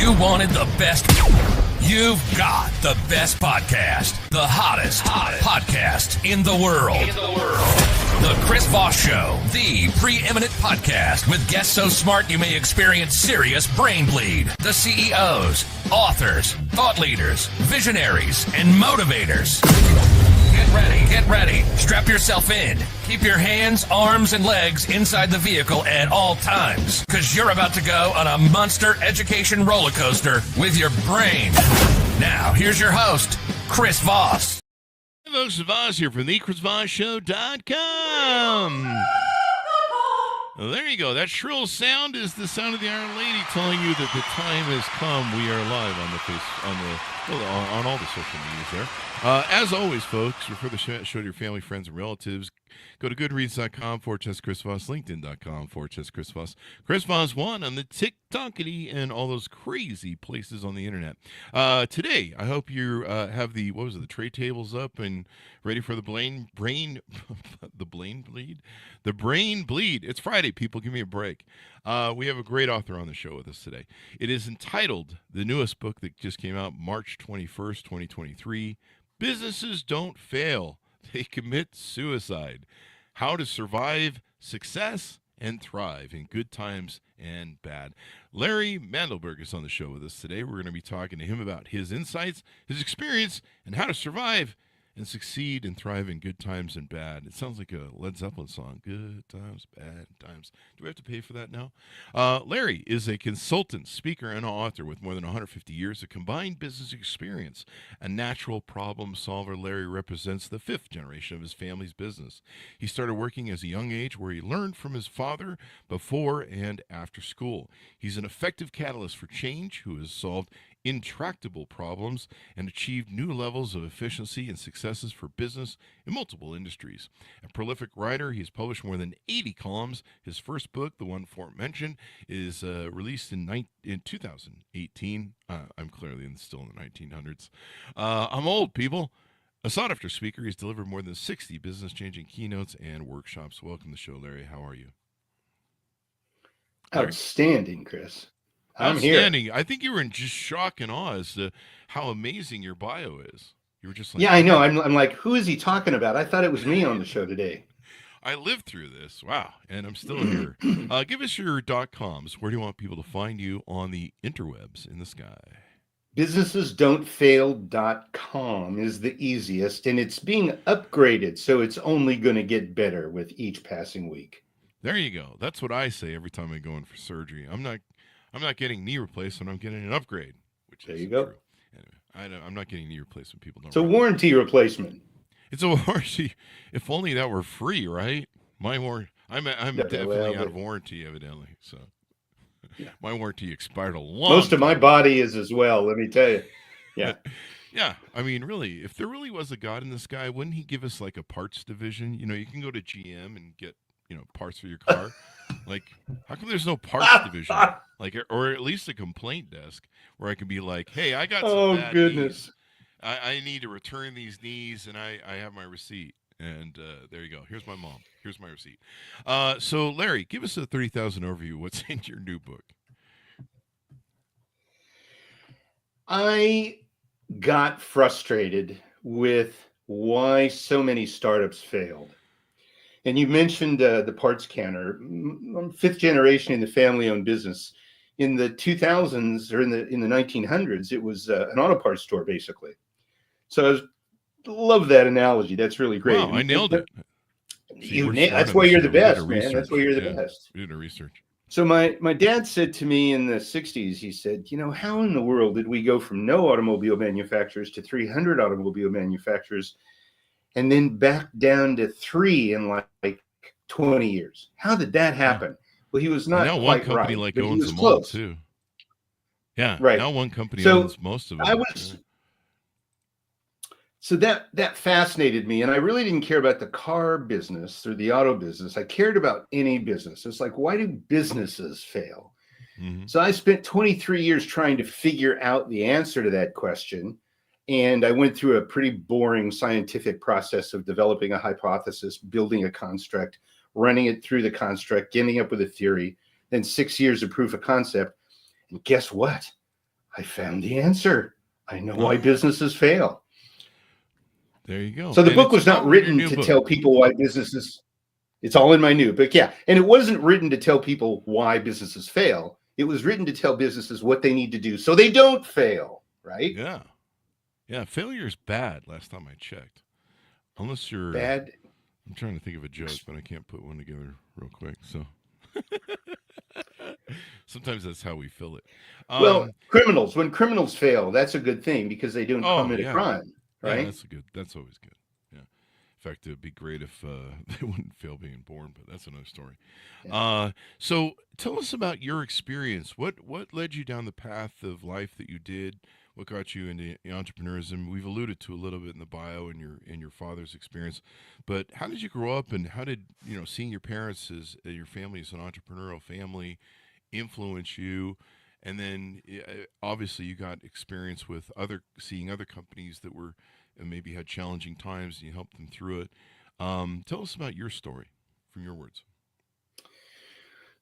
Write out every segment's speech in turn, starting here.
You wanted the best. You've got the best podcast. The hottest podcast in the world. The Chris Voss Show, the preeminent podcast with guests so smart you may experience serious brain bleed. The CEOs, authors, thought leaders, visionaries, and motivators. Get ready. Strap yourself in. Keep your hands, arms, and legs inside the vehicle at all times, because you're about to go on a monster education roller coaster with your brain. Now, here's your host, Chris Voss. Hey folks, Voss here from thechrisvossshow.com. Well, there you go. That shrill sound is the sound of the Iron Lady telling you that the time has come. We are live on all the social medias there. As always, folks, refer the show to your family, friends, and relatives. Go to goodreads.com/Chris Voss, LinkedIn.com/Chris Voss, Chris Voss1 on the TikTokity and all those crazy places on the internet. Today, I hope you have the tray tables up and ready for the brain bleed. It's Friday, people. Give me a break. We have a great author on the show with us today. It is entitled, the newest book that just came out March 21st, 2023, Businesses Don't Fail. They Commit Suicide. How to Survive Success and Thrive in Good Times and Bad. Larry Mandelberg is on the show with us today. We're going to be talking to him about his insights, his experience, and how to survive and succeed and thrive in good times and bad. It sounds like a Led Zeppelin song. Good times, bad times. Do we have to pay for that now? Larry is a consultant, speaker, and author with more than 150 years of combined business experience. A natural problem solver, Larry represents the fifth generation of his family's business. He started working as a young age where he learned from his father before and after school. He's an effective catalyst for change who has solved intractable problems and achieved new levels of efficiency and successes for business in multiple industries. A prolific writer, he's published more than 80 columns. His first book, the one aforementioned, is released in 2018. I'm clearly still in the 1900s. I'm old, people. A sought-after speaker, he's delivered more than 60 business-changing keynotes and workshops. Welcome to the show, Larry. How are you? Outstanding, Chris. I'm Outstanding. here. I think you were in just shock and awe as to how amazing your bio is. You were just like, yeah, I know. I'm like, who is he talking about? I thought it was me on the show today. I lived through this. Wow. And I'm still here. Give us your .coms. Where do you want people to find you on the interwebs in the sky? Businessesdon'tfail.com is the easiest, and it's being upgraded, so it's only going to get better with each passing week. There you go. That's what I say every time I go in for surgery. I'm not getting knee replacement. I'm getting an upgrade. Which there is you go. True. Anyway, I'm not getting knee replacement. People don't. It's a warranty replacement. It's a warranty. If only that were free, right? My warranty. I'm definitely out of warranty, evidently. So yeah. My warranty expired a long. Most of my body is as well. Let me tell you. Yeah. Yeah. I mean, really, if there really was a God in the sky, wouldn't he give us like a parts division? You know, you can go to GM and get parts for your car. Like, how come there's no parts division? Like, or at least a complaint desk where I can be like, hey, I got some bad knees. I need to return these knees, and I have my receipt. And there you go. Here's my mom. Here's my receipt. So, Larry, give us a 30,000 overview. What's in your new book? I got frustrated with why so many startups failed. And you mentioned the parts canner. I'm fifth generation in the family-owned business. In the 2000s or in the 1900s, it was an auto parts store, basically. So I love that analogy. That's really great. Wow, I nailed it. That's why you're the best, man. That's why you're the best. We did a research. So my dad said to me in the 60s, he said, how in the world did we go from no automobile manufacturers to 300 automobile manufacturers and then back down to 3 in like 20 years? How did that happen? Yeah. Well, he was not. Now one company owns them all too. Yeah, right. Now one company owns most of them. So that fascinated me, and I really didn't care about the car business or the auto business. I cared about any business. It's like, why do businesses fail? Mm-hmm. So I spent 23 years trying to figure out the answer to that question. And I went through a pretty boring scientific process of developing a hypothesis, building a construct, running it through the construct, ending up with a theory, then 6 years of proof of concept. And guess what? I found the answer. I know why businesses fail. There you go. So the And book it's was not all in your written new to book. tell people why businesses. It's all in my new book, yeah. And it wasn't written to tell people why businesses fail. It was written to tell businesses what they need to do so they don't fail, right? Yeah. Yeah. Failure's bad last time I checked. Unless you're, Bad. I'm trying to think of a joke, but I can't put one together real quick. So sometimes that's how we fill it. Well, criminals, when criminals fail, that's a good thing because they don't Oh, commit a yeah. crime, Yeah, right? that's always good. Yeah. In fact, it'd be great if they wouldn't fail being born, but that's another story. Yeah. So tell us about your experience. What led you down the path of life that you did? What got you into entrepreneurism? We've alluded to a little bit in the bio and your father's experience, but how did you grow up, and how did seeing your parents as your family as an entrepreneurial family influence you? And then obviously you got experience with seeing other companies that were maybe had challenging times, and you helped them through it. Tell us about your story from your words.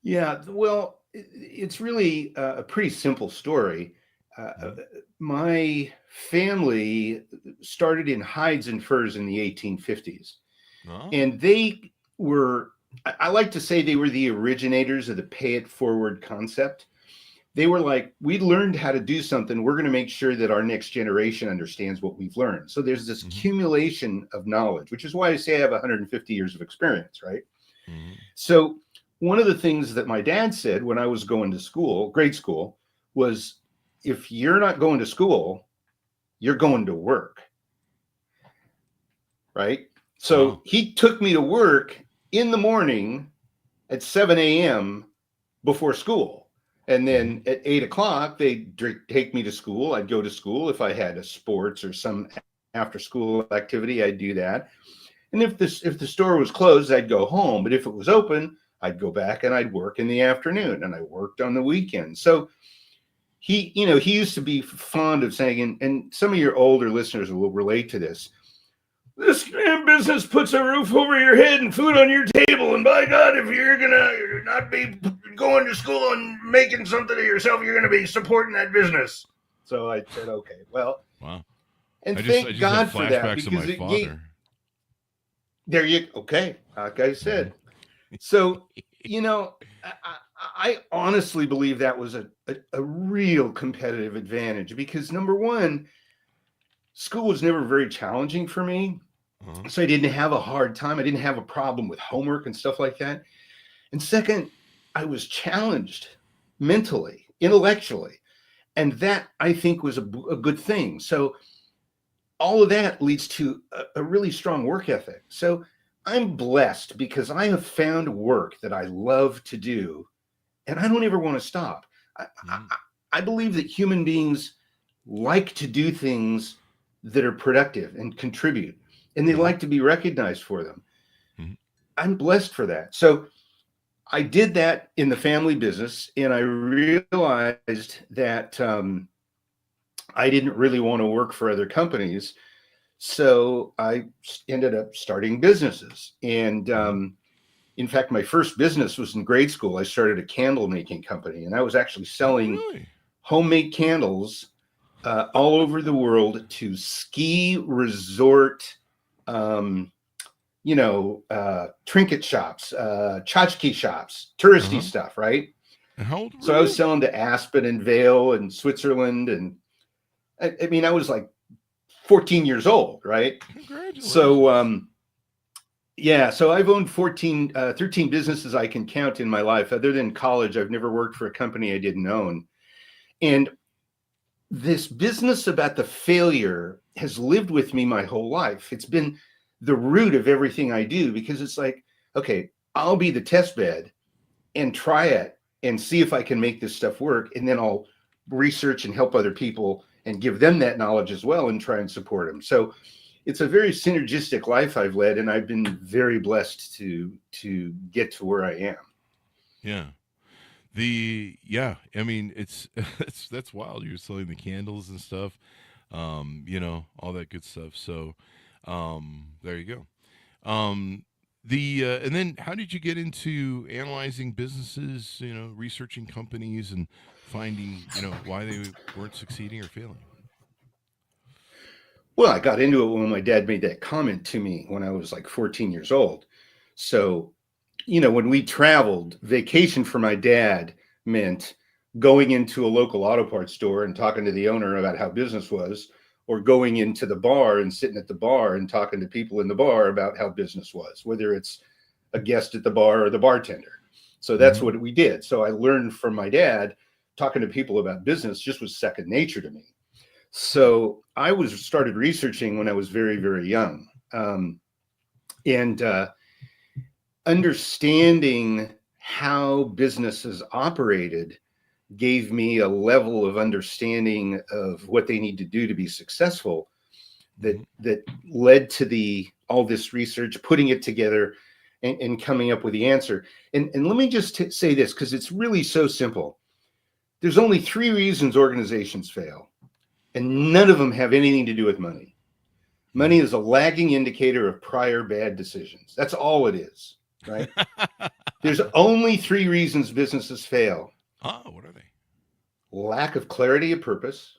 Yeah, well, it's really a pretty simple story. Mhm. My family started in hides and furs in the 1850s, Oh. and they were, I like to say, they were the originators of the pay it forward concept. They were like, we learned how to do something. We're going to make sure that our next generation understands what we've learned. So there's this Hmm. accumulation of knowledge, which is why I say I have 150 years of experience, right? Hmm. So one of the things that my dad said when I was going to school, grade school, was if you're not going to school, you're going to work, right? So Wow. he took me to work in the morning at 7 a.m. before school. And Hmm. then at 8 o'clock, they'd take me to school. I'd go to school. If I had a sports or some after school activity, I'd do that. And if the store was closed, I'd go home. But if it was open, I'd go back and I'd work in the afternoon, and I worked on the weekend. So he used to be fond of saying, and some of your older listeners will relate to this. This damn business puts a roof over your head and food on your table. And by God, if you're gonna not be going to school and making something of yourself, you're gonna be supporting that business. So I said, okay, well, Wow. and I thank just had God for that flashbacks of my because it gave. father. There you okay, like I Hmm. said. So I honestly believe that was a real competitive advantage because number one, school was never very challenging for me. Uh-huh. So I didn't have a hard time. I didn't have a problem with homework and stuff like that. And second, I was challenged mentally, intellectually. And that I think was a good thing. So all of that leads to a really strong work ethic. So I'm blessed because I have found work that I love to do and I don't ever want to stop. I, Hmm. I believe that human beings like to do things that are productive and contribute, and they Hmm. like to be recognized for them. Hmm. I'm blessed for that. So I did that in the family business, and I realized that I didn't really want to work for other companies. So I ended up starting businesses. And Hmm. in fact, my first business was in grade school. I started a candle making company, and I was actually Oh, selling really? homemade candles all over the world to ski resort, um, trinket shops, tchotchke shops, touristy Uh-huh. stuff, right? And how old were So I was you? selling to Aspen and Vail and Switzerland. And I mean, I was like 14 years old, right? So, Congratulations. yeah, so I've owned 13 businesses I can count in my life. Other than college, I've never worked for a company I didn't own. And this business about the failure has lived with me my whole life. It's been the root of everything I do because it's like, okay, I'll be the test bed and try it and see if I can make this stuff work. And then I'll research and help other people and give them that knowledge as well and try and support them. So it's a very synergistic life I've led, and I've been very blessed to get to where I am. Yeah. I mean, it's that's wild. You're selling the candles and stuff, all that good stuff. So, there you go. And then how did you get into analyzing businesses, researching companies and finding, why they weren't succeeding or failing? Well, I got into it when my dad made that comment to me when I was like 14 years old. So, when we traveled, vacation for my dad meant going into a local auto parts store and talking to the owner about how business was, or going into the bar and sitting at the bar and talking to people in the bar about how business was, whether it's a guest at the bar or the bartender. So that's what we did. So I learned from my dad, talking to people about business just was second nature to me. So I started researching when I was very, very young, and understanding how businesses operated gave me a level of understanding of what they need to do to be successful that led to all this research, putting it together and coming up with the answer. And let me just say this, because it's really so simple. There's only 3 reasons organizations fail, and none of them have anything to do with money. Money is a lagging indicator of prior bad decisions. That's all it is, right? There's only 3 reasons businesses fail. What are they? Lack of clarity of purpose,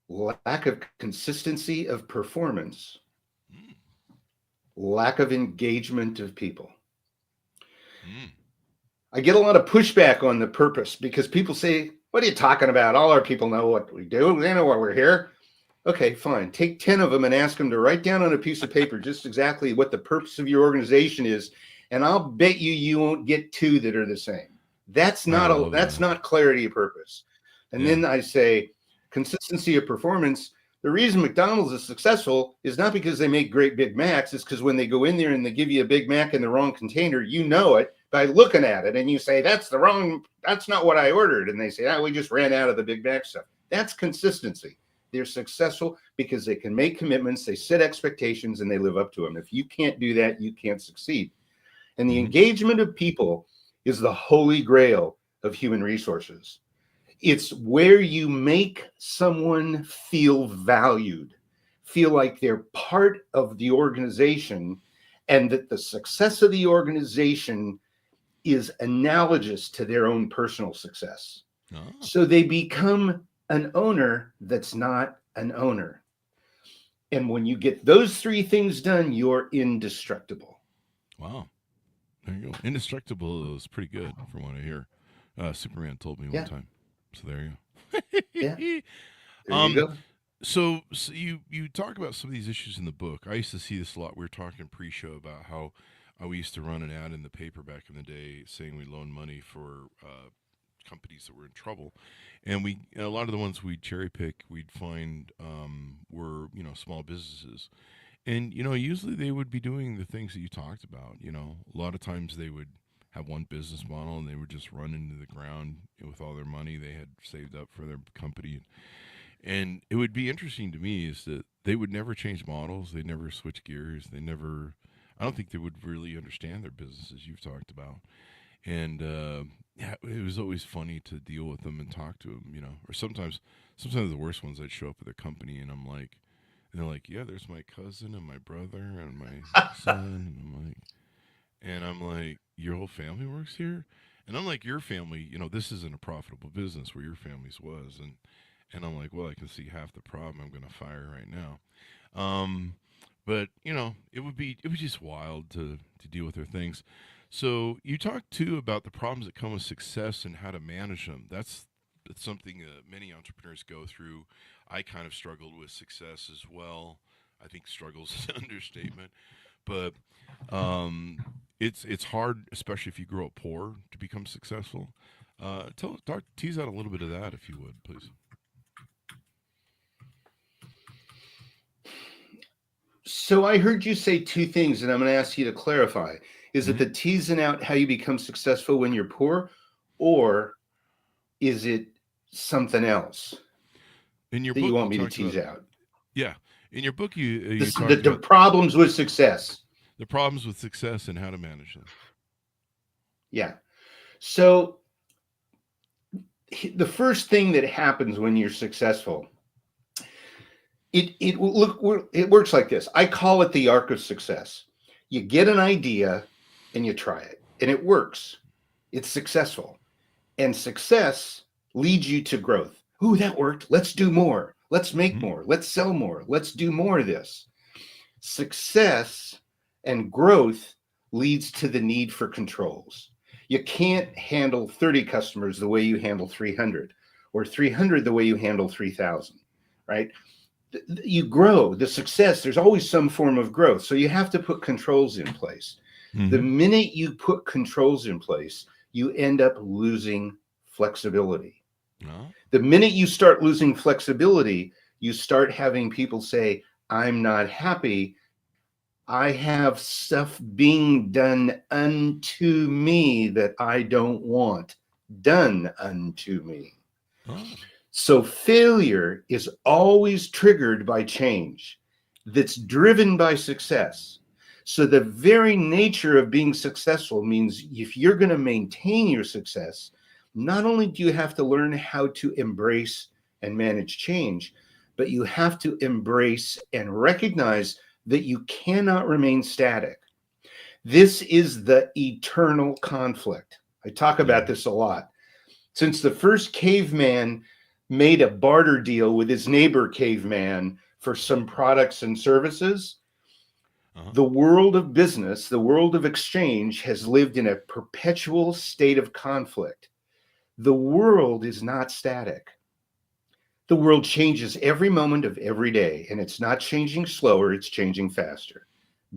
lack of consistency of performance, lack of engagement of people. I get a lot of pushback on the purpose because people say, what are you talking about? All our people know what we do. They know why we're here. Okay, fine. Take 10 of them and ask them to write down on a piece of paper just exactly what the purpose of your organization is. And I'll bet you won't get 2 that are the same. That's not clarity of purpose. And then I say consistency of performance. The reason McDonald's is successful is not because they make great Big Macs. It's because when they go in there and they give you a Big Mac in the wrong container, you know it by looking at it. And you say, that's not what I ordered. And they say, we just ran out of the Big Mac stuff. That's consistency. They're successful because they can make commitments, they set expectations, and they live up to them. If you can't do that, you can't succeed. And the engagement of people is the holy grail of human resources. It's where you make someone feel valued, feel like they're part of the organization, and that the success of the organization is analogous to their own personal success. So they become an owner that's not an owner. And when you get those 3 things done, you're indestructible. Wow. There you go. Indestructible is pretty good from what I hear. Superman told me one time. So there you go. There you go. So you talk about some of these issues in the book. I used to see this a lot. We were talking pre-show about how we used to run an ad in the paper back in the day saying we loan money for companies that were in trouble, and a lot of the ones we'd cherry pick, we'd find were small businesses, and usually they would be doing the things that you talked about. A lot of times they would have one business model and they would just run into the ground with all their money they had saved up for their company. And it would be interesting to me is that they would never change models, they never switch gears, I don't think they would really understand their businesses you've talked about. And it was always funny to deal with them and talk to them, or sometimes the worst ones, I'd show up at their company and they're like, yeah, there's my cousin and my brother and my son. And I'm like, your whole family works here? And I'm like, your family, this isn't a profitable business where your family's was. And I'm like, well, I can see half the problem I'm going to fire right now. But, it would be just wild to deal with their things. So you talk, too, about the problems that come with success and how to manage them. That's something that many entrepreneurs go through. I kind of struggled with success as well. I think struggles is an understatement. But it's hard, especially if you grow up poor, to become successful. Tease out a little bit of that, if you would, please. So I heard you say 2 things, and I'm going to ask you to clarify. Is it the teasing out how you become successful when you're poor, or is it something else in your that book, you want me to tease out? Yeah. In your book, you the problems with success. The problems with success and how to manage them. Yeah. So the first thing that happens when you're successful, it works like this. I call it the arc of success. You get an idea and you try it, and it works. It's successful. And success leads you to growth. Ooh, that worked. Let's do more. Let's make more. Let's sell more. Let's do more of this. Success and growth leads to the need for controls. You can't handle 30 customers the way you handle 300, or 300 the way you handle 3,000, right? You grow, the success, there's always some form of growth. So you have to put controls in place. The minute you put controls in place, you end up losing flexibility. The minute you start losing flexibility, you start having people say, I'm not happy. I have stuff being done unto me that I don't want done unto me. So failure is always triggered by change that's driven by success. So the very nature of being successful means if you're going to maintain your success, not only do you have to learn how to embrace and manage change, but you have to embrace and recognize that you cannot remain static. This is the eternal conflict. I talk about this a lot. Since the first caveman made a barter deal with his neighbor caveman for some products and services, the world of business, the world of exchange has lived in a perpetual state of conflict. The world is not static. The world changes every moment of every day, and it's not changing slower, it's changing faster.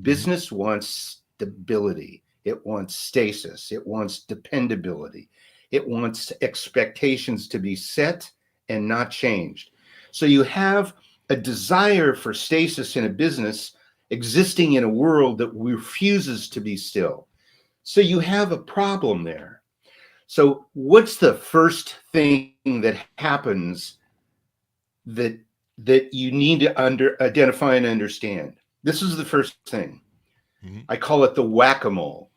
Business wants stability. It wants stasis. It wants dependability. It wants expectations to be set and not changed. So you have a desire for stasis in a business existing in a world that refuses to be still. So you have a problem there. So what's the first thing that happens that you need to identify and understand? This is the first thing. I call it the whack-a-mole.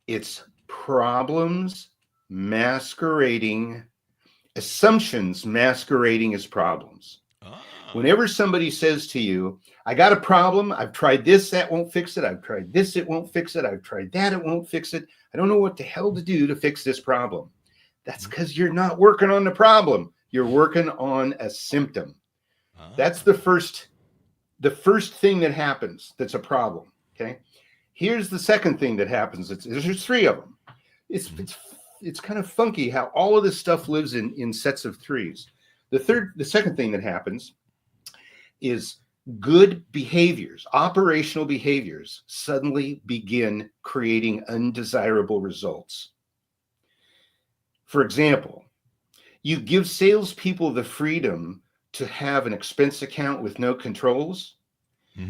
It's problems masquerading, assumptions masquerading as problems. Whenever somebody says to you, I got a problem, I've tried this, that won't fix it, I've tried this, it won't fix it, I've tried that, it won't fix it, I don't know what the hell to do to fix this problem. That's because you're not working on the problem. You're working on a symptom. That's the first thing that happens that's a problem, okay? Here's the second thing that happens. There's three of them. It's kind of funky how all of this stuff lives in sets of threes. The second thing that happens is good behaviors, operational behaviors, suddenly begin creating undesirable results. For example, you give salespeople the freedom to have an expense account with no controls.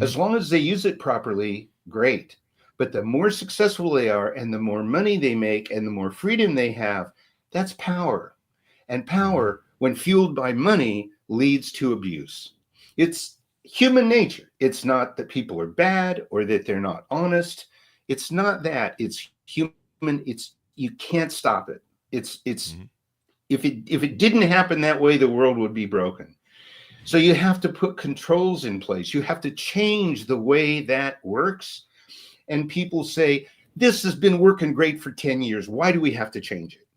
As long as they use it properly, great. But the more successful they are and the more money they make and the more freedom they have, that's power. And power, when fueled by money, leads to abuse. It's human nature. It's not that people are bad or that they're not honest. It's not that. It's human. You can't stop it. If it didn't happen that way, the world would be broken. So you have to put controls in place. You have to change the way that works. And people say, this has been working great for 10 years. Why do we have to change it?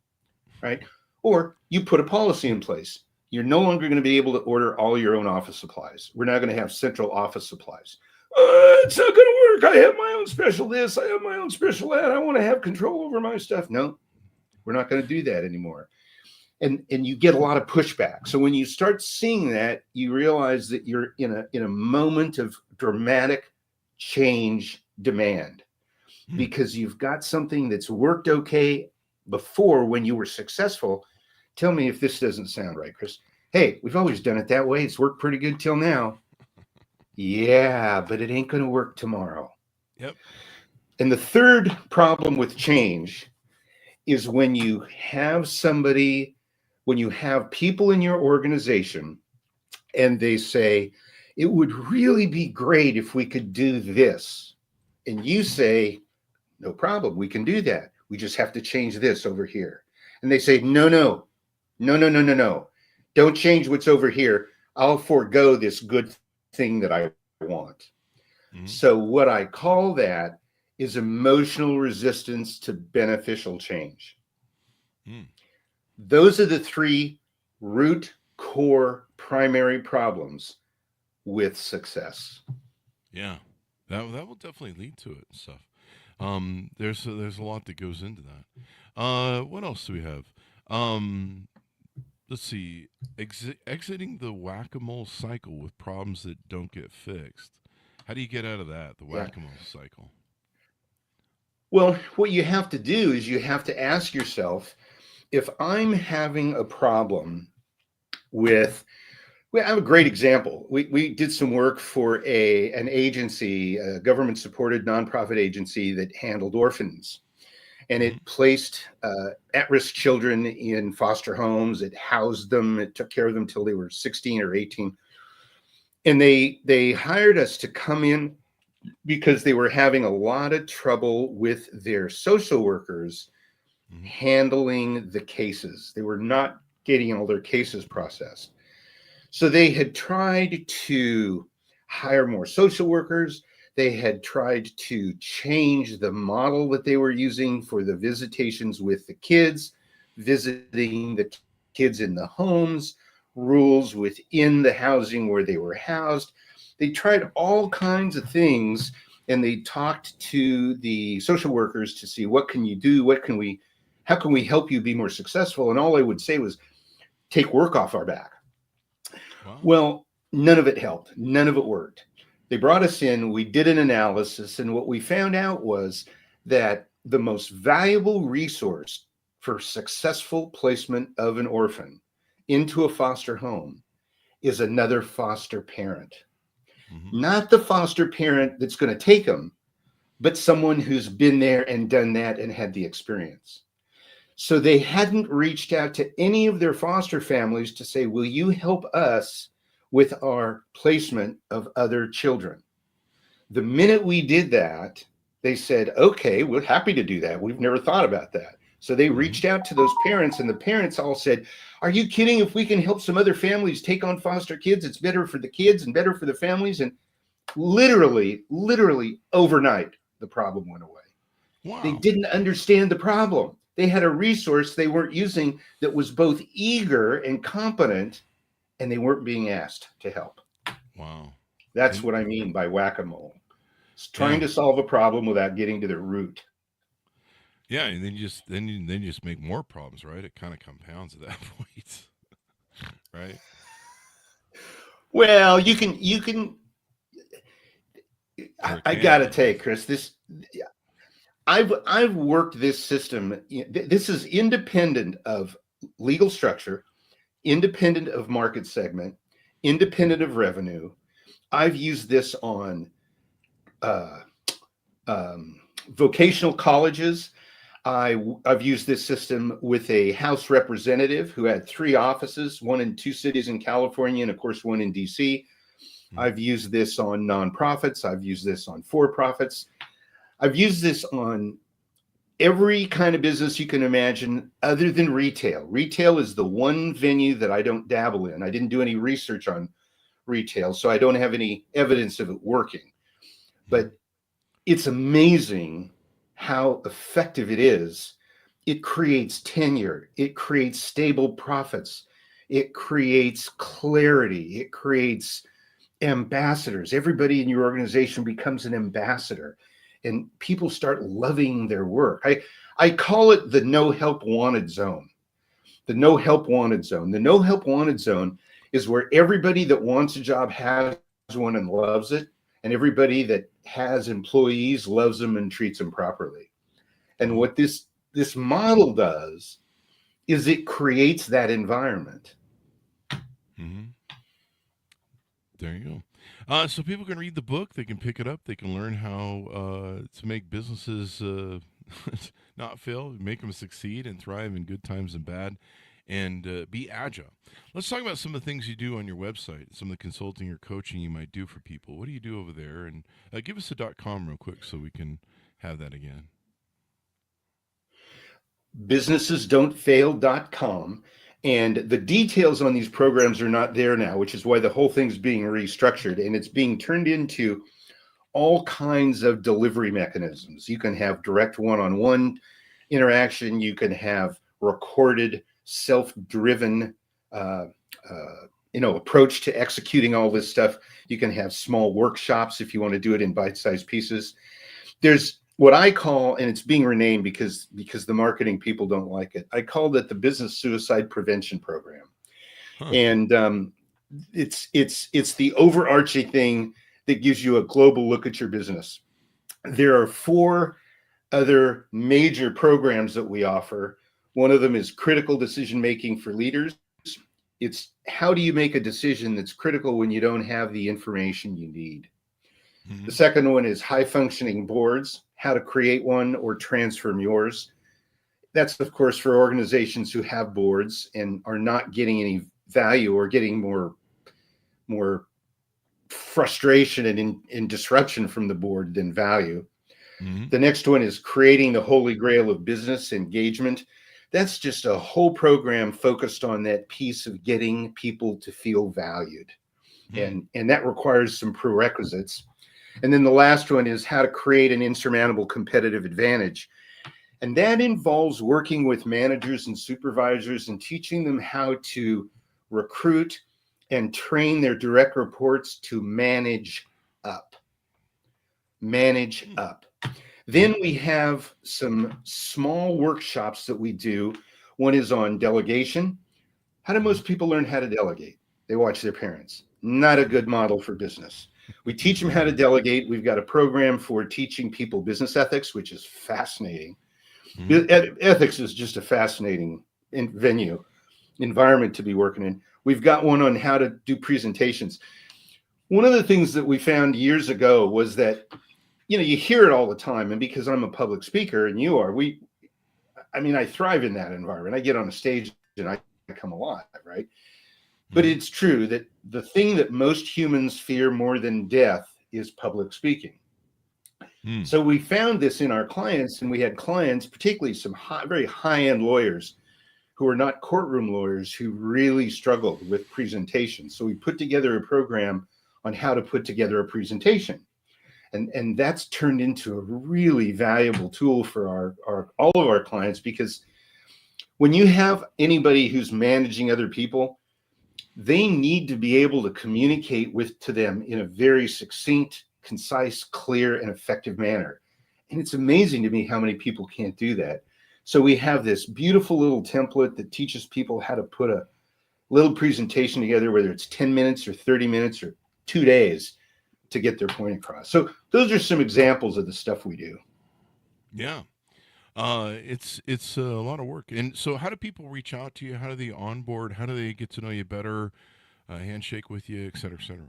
Right? Or you put a policy in place. You're no longer going to be able to order all your own office supplies. We're now going to have central office supplies. It's not going to work. I have my own special this. I have my own special that. I want to have control over my stuff. No, we're not going to do that anymore. And you get a lot of pushback. So when you start seeing that, you realize that you're in a moment of dramatic change demand, because you've got something that's worked okay before when you were successful. Tell me if this doesn't sound right, Chris. Hey, we've always done it that way. It's worked pretty good till now. Yeah, but it ain't going to work tomorrow. Yep. And the third problem with change is when you have people in your organization and they say, it would really be great if we could do this. And you say, no problem, we can do that. We just have to change this over here. And they say, no. Don't change what's over here. I'll forego this good thing that I want. So what I call that is emotional resistance to beneficial change. Those are the three root core primary problems with success. Yeah, that will definitely lead to it and stuff. There's a lot that goes into that. What else do we have? Um, let's see. Exiting the whack-a-mole cycle with problems that don't get fixed. How do you get out of that? The Yeah. whack-a-mole cycle. Well, what you have to do is you have to ask yourself, if I'm having a problem with, well, I have a great example. We did some work for an agency, a government supported nonprofit agency that handled orphans. And Mm-hmm. it placed at-risk children in foster homes. It housed them. It took care of them till they were 16 or 18. And they hired us to come in because they were having a lot of trouble with their social workers Mm-hmm. handling the cases. They were not getting all their cases processed. So they had tried to hire more social workers. They had tried to change the model that they were using for the visitations with the kids, visiting the kids in the homes, rules within the housing where they were housed. They tried all kinds of things, and they talked to the social workers to see, what can you do? How can we help you be more successful? And all I would say was, take work off our back. Wow. Well, none of it helped. None of it worked. They brought us in, we did an analysis, and what we found out was that the most valuable resource for successful placement of an orphan into a foster home is another foster parent. Mm-hmm. Not the foster parent that's going to take them, but someone who's been there and done that and had the experience. So they hadn't reached out to any of their foster families to say, will you help us with our placement of other children? The minute we did that, they said, okay, we're happy to do that. We've never thought about that. So they Mm-hmm. reached out to those parents, and the parents all said, are you kidding? If we can help some other families take on foster kids, it's better for the kids and better for the families. And literally overnight, the problem went away. Wow. They didn't understand the problem. They had a resource they weren't using that was both eager and competent, and they weren't being asked to help. Wow. That's what I mean by whack-a-mole. It's trying Yeah. to solve a problem without getting to the root. Yeah, and then you just make more problems, right? It kind of compounds at that point, right? Well, you can. I gotta take, Chris. I've worked this system. This is independent of legal structure, independent of market segment, independent of revenue. I've used this on vocational colleges. I've used this system with a House representative who had 3 offices, one in 2 cities in California, and of course, one in DC. I've used this on nonprofits. I've used this on for-profits. I've used this on every kind of business you can imagine other than retail. Retail is the one venue that I don't dabble in. I didn't do any research on retail, so I don't have any evidence of it working. But it's amazing how effective it is. It creates tenure. It creates stable profits. It creates clarity. It creates ambassadors. Everybody in your organization becomes an ambassador, and people start loving their work. I call it the no help wanted zone. The no help wanted zone. The no help wanted zone is where everybody that wants a job has one and loves it, and everybody that has employees loves them and treats them properly. And what this model does is it creates that environment. Mm-hmm. There you go. So people can read the book. They can pick it up. They can learn how to make businesses not fail, make them succeed and thrive in good times and bad, and be agile. Let's talk about some of the things you do on your website, some of the consulting or coaching you might do for people. What do you do over there? And give us a .com real quick so we can have that again. Businessesdon'tfail.com. And the details on these programs are not there now, which is why the whole thing's being restructured, and it's being turned into all kinds of delivery mechanisms. You can have direct one-on-one interaction. You can have recorded self-driven approach to executing all this stuff. You can have small workshops if you want to do it in bite-sized pieces. There's what I call, and it's being renamed because the marketing people don't like it, I call it the Business Suicide Prevention Program. And it's the overarching thing that gives you a global look at your business. There are 4 other major programs that we offer. One of them is critical decision making for leaders. It's how do you make a decision that's critical when you don't have the information you need. The second one is high functioning boards, how to create one or transform yours. That's, of course, for organizations who have boards and are not getting any value or getting more frustration and disruption from the board than value. The next one is creating the holy grail of business engagement. That's just a whole program focused on that piece of getting people to feel valued. And that requires some prerequisites. And then the last one is how to create an insurmountable competitive advantage. And that involves working with managers and supervisors and teaching them how to recruit and train their direct reports to manage up. Manage up. Then we have some small workshops that we do. One is on delegation. How do most people learn how to delegate? They watch their parents. Not a good model for business. We teach them how to delegate. We've got a program for teaching people business ethics, which is fascinating. Ethics is just a fascinating environment to be working in. We've got one on how to do presentations. One of the things that we found years ago was that, you hear it all the time. And because I'm a public speaker and you are, I thrive in that environment. I get on a stage and I come alive, right? But it's true that the thing that most humans fear more than death is public speaking. So we found this in our clients, and we had clients, particularly some very high-end lawyers who are not courtroom lawyers, who really struggled with presentations. So we put together a program on how to put together a presentation. And that's turned into a really valuable tool for all of our clients, because when you have anybody who's managing other people, they need to be able to communicate to them in a very succinct, concise, clear, and effective manner. And it's amazing to me how many people can't do that. So we have this beautiful little template that teaches people how to put a little presentation together, whether it's 10 minutes or 30 minutes or 2 days, to get their point across. So those are some examples of the stuff we do. Yeah. It's a lot of work. And so how do people reach out to you? How do they onboard? How do they get to know you better, handshake with you, et cetera, et cetera?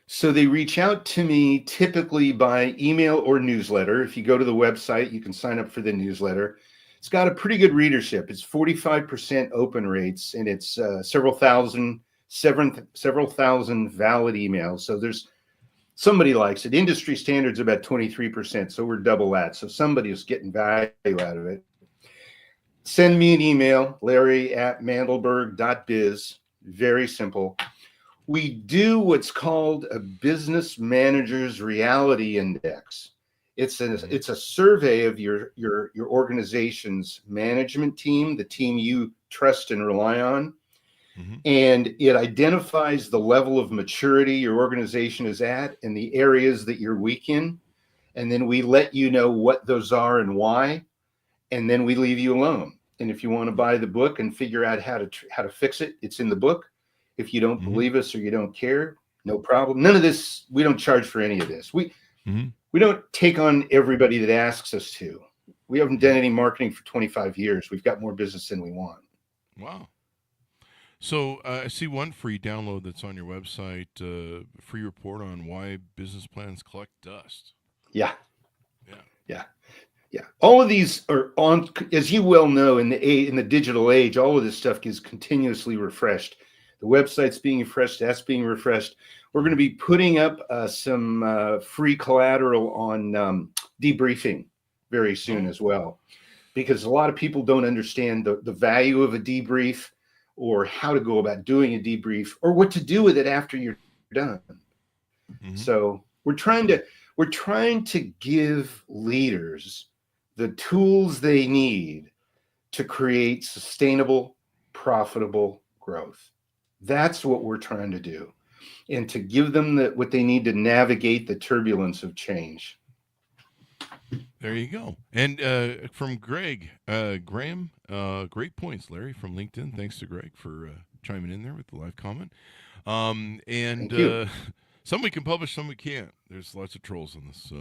So they reach out to me typically by email or newsletter. If you go to the website, you can sign up for the newsletter. It's got a pretty good readership. It's 45% open rates, and it's several thousand valid emails. So there's somebody likes it. Industry standard's about 23%, so we're double that. So somebody is getting value out of it. Send me an email, larry@mandelberg.biz. Very simple. We do what's called a business manager's reality index. It's a survey of your organization's management team, the team you trust and rely on. And it identifies the level of maturity your organization is at and the areas that you're weak in. And then we let you know what those are and why. And then we leave you alone. And if you want to buy the book and figure out how to fix it, it's in the book. If you don't believe us or you don't care, no problem. None of this, we don't charge for any of this. We don't take on everybody that asks us to. We haven't done any marketing for 25 years. We've got more business than we want. Wow. So I see one free download that's on your website, free report on why business plans collect dust. Yeah. All of these are on, as you well know, in the digital age, all of this stuff is continuously refreshed. The website's being refreshed, that's being refreshed. We're going to be putting up some free collateral on debriefing very soon as well, because a lot of people don't understand the value of a debrief, or how to go about doing a debrief, or what to do with it after you're done. So we're trying to give leaders the tools they need to create sustainable, profitable growth. That's what we're trying to do, and to give them what they need to navigate the turbulence of change. There you go. And from Graham, great points, Larry, from LinkedIn. Thanks to Greg for chiming in there with the live comment. And Thank you. some we can publish, some we can't. There's lots of trolls on this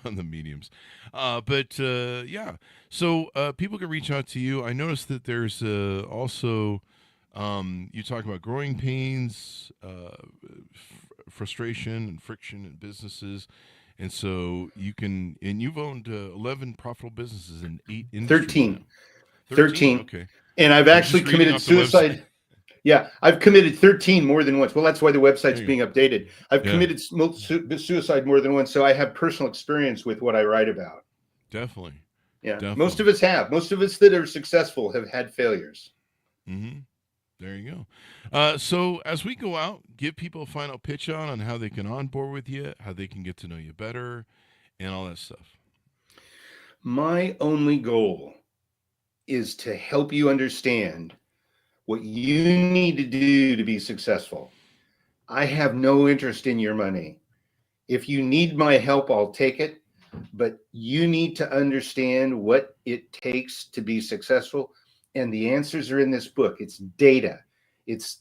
on the mediums. But yeah, so people can reach out to you. I noticed that there's also you talk about growing pains, frustration, and friction in businesses. And so you can, and you've owned 11 profitable businesses in 8 industries 13. now. 13. Okay. And I've I'm actually just reading committed off the website. suicide. Yeah, I've committed 13 more than once. Well, that's why the website's There you being updated. I've Yeah. committed suicide more than once, so I have personal experience with what I write about. Definitely. Yeah, Definitely. most of us have. Most of us that are successful have had failures. Mm-hmm. There you go. So as we go out, give people a final pitch on how they can onboard with you, how they can get to know you better, and all that stuff. My only goal is to help you understand what you need to do to be successful. I have no interest in your money. If you need my help, I'll take it. But you need to understand what it takes to be successful. And the answers are in this book. It's data. It's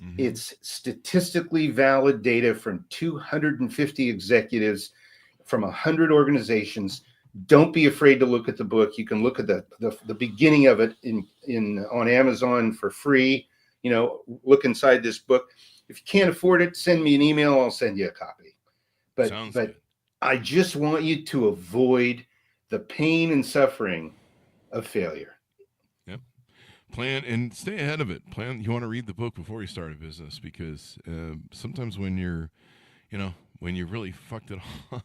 statistically valid data from 250 executives from 100 organizations. Don't be afraid to look at the book. You can look at the beginning of it on Amazon for free. You know, look inside this book. If you can't afford it, send me an email. I'll send you a copy. But good. I just want you to avoid the pain and suffering of failure. Yep. Plan and stay ahead of it. You want to read the book before you start a business, because sometimes when you're really fucked it up,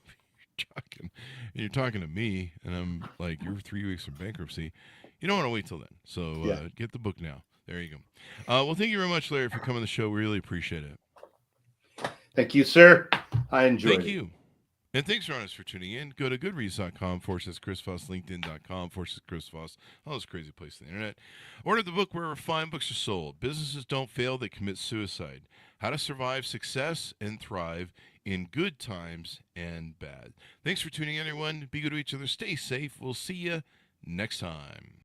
you're talking to me, and I'm like, you're 3 weeks from bankruptcy. You don't want to wait till then. So get the book now. There you go. Well, thank you very much, Larry, for coming on the show. We really appreciate it. Thank you, sir. I enjoyed it. Thank you. And thanks, Ronus, for tuning in. Go to goodreads.com/Chris Voss, LinkedIn.com/Chris Voss, all those crazy places on the internet. Order the book wherever fine books are sold. Businesses don't fail, they commit suicide. How to survive success and thrive in good times and bad. Thanks for tuning in, everyone. Be good to each other. Stay safe. We'll see you next time.